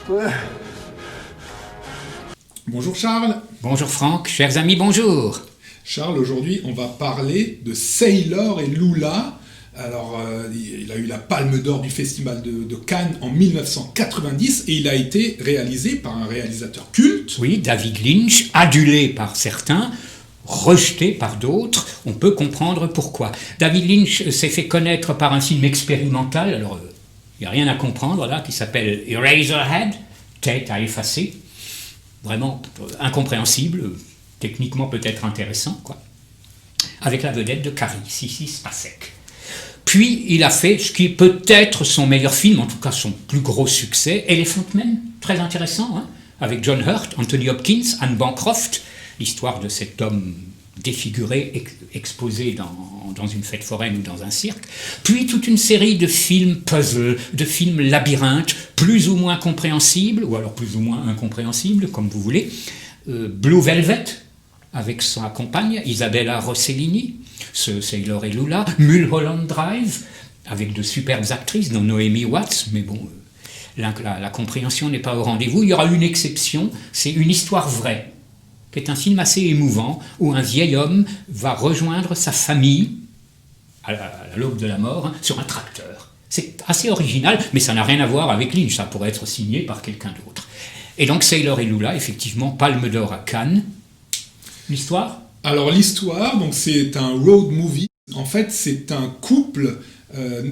Ouais. Bonjour Charles. Bonjour Franck, chers amis, bonjour. Charles, aujourd'hui on va parler de Sailor et Lula. Alors, il a eu la Palme d'Or du Festival de Cannes en 1990 et il a été réalisé par un réalisateur culte. Oui, David Lynch, adulé par certains, rejeté par d'autres. On peut comprendre pourquoi. David Lynch s'est fait connaître par un film expérimental, alors il n'y a rien à comprendre là, qui s'appelle Eraserhead, tête à effacer. Vraiment incompréhensible, techniquement peut-être intéressant, quoi. Avec la vedette de Carrie, Sissy Spacek. Puis il a fait ce qui est peut-être son meilleur film, en tout cas son plus gros succès, Elephant Man, très intéressant, hein, avec John Hurt, Anthony Hopkins, Anne Bancroft, l'histoire de cet homme défiguré, exposé dans une fête foraine ou dans un cirque. Puis toute une série de films puzzle, de films labyrinthes, plus ou moins compréhensibles, ou alors plus ou moins incompréhensibles, comme vous voulez. Blue Velvet, avec sa compagne, Isabella Rossellini, ce Sailor et Lula, Mulholland Drive, avec de superbes actrices, dont Naomi Watts, mais bon, la compréhension n'est pas au rendez-vous. Il y aura une exception, c'est Une histoire vraie, qui est un film assez émouvant, où un vieil homme va rejoindre sa famille, à l'aube de la mort, sur un tracteur. C'est assez original, mais ça n'a rien à voir avec Lynch, ça pourrait être signé par quelqu'un d'autre. Et donc Sailor et Lula, effectivement, Palme d'Or à Cannes. L'histoire ? Alors l'histoire, donc c'est un road movie. En fait, c'est un couple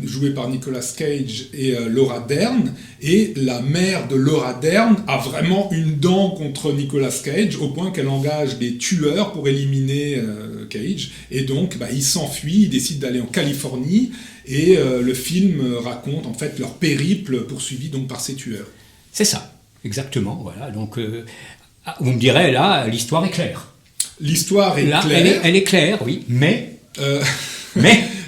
joué par Nicolas Cage et Laura Dern. Et la mère de Laura Dern a vraiment une dent contre Nicolas Cage, au point qu'elle engage des tueurs pour éliminer Cage. Et donc, il s'enfuit, il décide d'aller en Californie. Et le film raconte en fait leur périple poursuivi donc par ces tueurs. C'est ça, exactement. Voilà. Donc, vous me direz, là, l'histoire est claire. L'histoire est là, claire. Elle est claire, oui, mais...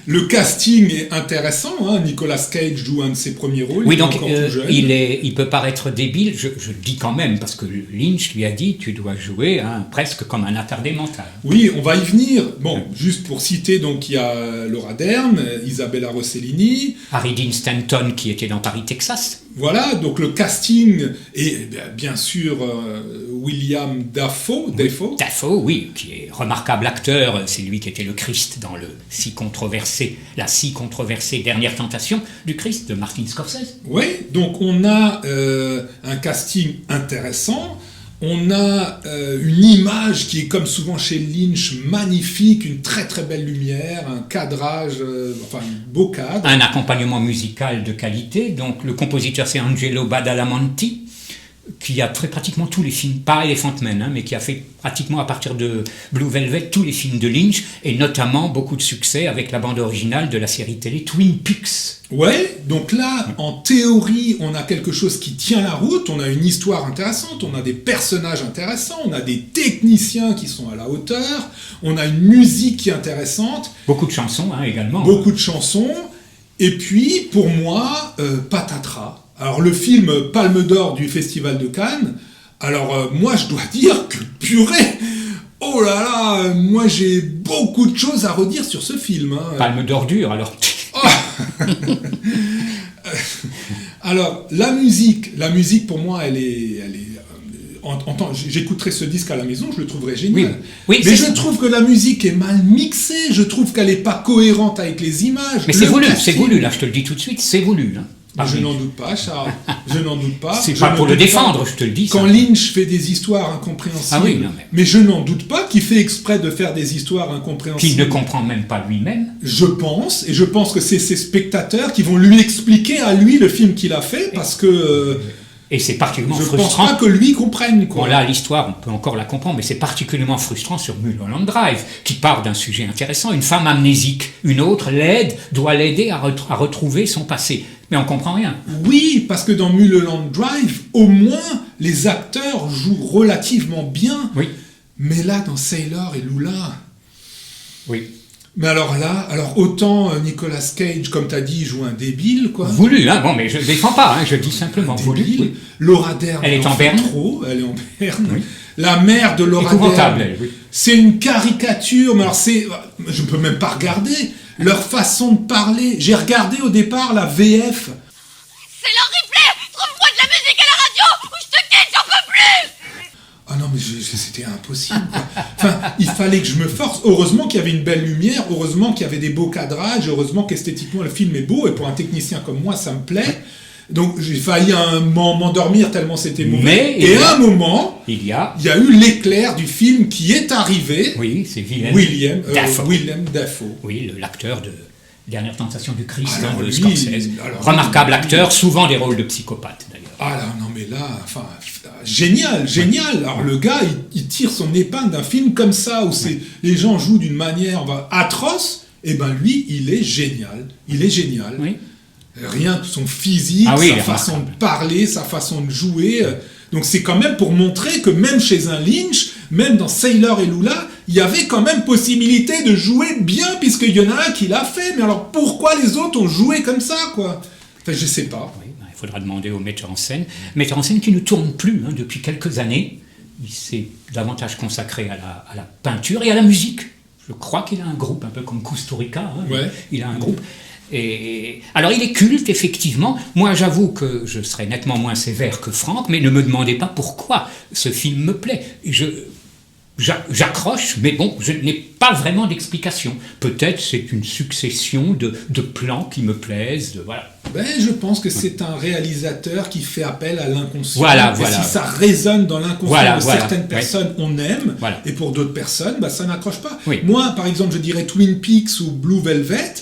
Le casting est intéressant, hein. Nicolas Cage joue un de ses premiers rôles, oui, il donc, est encore tout jeune. Il peut paraître débile, je le dis quand même, parce que Lynch lui a dit, tu dois jouer presque comme un attardé mental. Oui, on va y venir. Bon, juste pour citer, donc il y a Laura Dern, Isabella Rossellini, Harry Dean Stanton qui était dans Paris, Texas. Voilà, donc le casting est bien sûr William Dafoe. Dafoe, oui, qui est remarquable acteur. C'est lui qui était le Christ dans la si controversée Dernière Tentation du Christ de Martin Scorsese. Oui, donc on a un casting intéressant. On a une image qui est comme souvent chez Lynch magnifique, une très très belle lumière, un cadrage, un beau cadre. Un accompagnement musical de qualité, donc le compositeur c'est Angelo Badalamenti, qui a fait pratiquement tous les films, pas Elephant Man, mais qui a fait pratiquement à partir de Blue Velvet tous les films de Lynch, et notamment beaucoup de succès avec la bande originale de la série télé Twin Peaks. Ouais, donc là, en théorie, on a quelque chose qui tient la route, on a une histoire intéressante, on a des personnages intéressants, on a des techniciens qui sont à la hauteur, on a une musique qui est intéressante. Beaucoup de chansons également. Beaucoup de chansons, et puis, pour moi, patatras. Alors le film Palme d'Or du Festival de Cannes, alors moi je dois dire que purée, oh là là, moi j'ai beaucoup de choses à redire sur ce film. Hein. Palme d'ordure alors. Oh alors la musique pour moi elle est j'écouterai ce disque à la maison, je le trouverai génial. Oui, mais je trouve que la musique est mal mixée, je trouve qu'elle n'est pas cohérente avec les images. Mais c'est voulu, là je te le dis tout de suite, c'est voulu. Hein. Je n'en doute pas, Charles. Je n'en doute pas. C'est pas pour le défendre, je te le dis. Quand Lynch fait des histoires incompréhensibles, mais je n'en doute pas qu'il fait exprès de faire des histoires incompréhensibles. Qu'il ne comprend même pas lui-même. Je pense que c'est ses spectateurs qui vont lui expliquer à lui le film qu'il a fait, parce que... Et c'est particulièrement frustrant. Je pense pas que lui comprenne, quoi. Bon, là, l'histoire, on peut encore la comprendre, mais c'est particulièrement frustrant sur Mulholland Drive, qui part d'un sujet intéressant. Une femme amnésique, une autre doit l'aider à retrouver son passé. Mais on comprend rien. Oui, parce que dans Mulholland Drive, au moins, les acteurs jouent relativement bien. Oui. Mais là, dans Sailor et Lula... Oui. Mais alors autant Nicolas Cage, comme t'as dit, joue un débile, quoi. Voulu, bon, mais je ne défends pas, je dis simplement voulu. Oui. Laura Dern, elle est en berne. Elle est en berne. Oui. La mère de Laura Épouvantable, Dern, oui. C'est une caricature, mais alors je ne peux même pas regarder leur façon de parler. J'ai regardé au départ la VF. C'est leur replay. Trouve-moi de la musique à la radio. c'était impossible, quoi. Enfin, il fallait que je me force. Heureusement qu'il y avait une belle lumière, heureusement qu'il y avait des beaux cadrages, heureusement qu'esthétiquement le film est beau, et pour un technicien comme moi, ça me plaît. Donc j'ai failli m'endormir tellement c'était mauvais. Mais à un moment, il y a eu l'éclair du film qui est arrivé. Oui, c'est William Dafoe. Willem Dafoe. Oui, l'acteur de Dernière Tentation du Christ, Alors, de lui, Scorsese. alors, Remarquable lui, acteur, souvent des rôles de psychopathe d'ailleurs. Ah là, non mais là, enfin, génial. Alors le gars, il tire son épingle d'un film comme ça, où les gens jouent d'une manière atroce, et ben lui, il est génial. Oui. Rien que son physique, sa façon de parler, sa façon de jouer. Donc c'est quand même pour montrer que même chez un Lynch, même dans Sailor et Lula, il y avait quand même possibilité de jouer bien, puisqu'il y en a un qui l'a fait. Mais alors pourquoi les autres ont joué comme ça, quoi? Enfin, je sais pas. Oui, il faudra demander au metteur en scène. Metteur en scène qui ne tourne plus depuis quelques années. Il s'est davantage consacré à la peinture et à la musique. Je crois qu'il a un groupe, un peu comme Kusturica. Ouais. Il a un groupe. Et alors il est culte, effectivement. Moi, j'avoue que je serais nettement moins sévère que Franck, mais ne me demandez pas pourquoi ce film me plaît. J'accroche, mais bon, je n'ai pas vraiment d'explication. Peut-être c'est une succession de plans qui me plaisent, voilà. Je pense que c'est un réalisateur qui fait appel à l'inconscient. Voilà. Si ça résonne dans l'inconscient de certaines personnes, on aime. Voilà. Et pour d'autres personnes, ça n'accroche pas. Oui. Moi, par exemple, je dirais Twin Peaks ou Blue Velvet.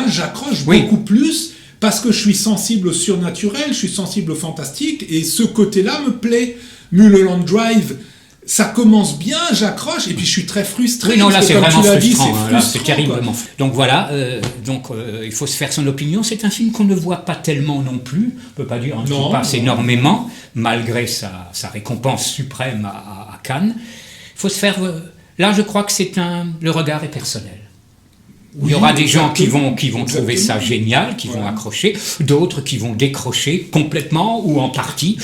J'accroche beaucoup plus parce que je suis sensible au surnaturel, je suis sensible au fantastique, et ce côté-là me plaît. Mulholland Drive, ça commence bien, j'accroche, et puis je suis très frustré. Oui, non, là c'est vraiment frustrant, là, c'est terriblement. Donc voilà, il faut se faire son opinion. C'est un film qu'on ne voit pas tellement non plus, on ne peut pas dire qu'il passe énormément, malgré sa récompense suprême à Cannes. Il faut se faire... Là, je crois que le regard est personnel. Il y aura des gens qui vont trouver ça génial, qui vont accrocher, d'autres qui vont décrocher complètement ou en partie.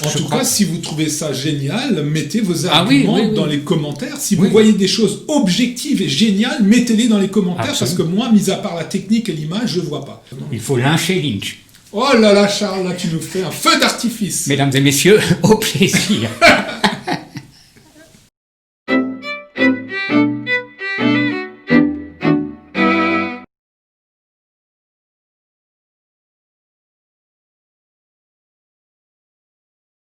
En tout cas, si vous trouvez ça génial, mettez vos arguments dans les commentaires. Si vous voyez des choses objectives et géniales, mettez-les dans les commentaires. Absolument. Parce que moi, mis à part la technique et l'image, je ne vois pas. Il faut lyncher Lynch. Oh là là, Charles, là tu nous fais un feu d'artifice. Mesdames et messieurs, au plaisir.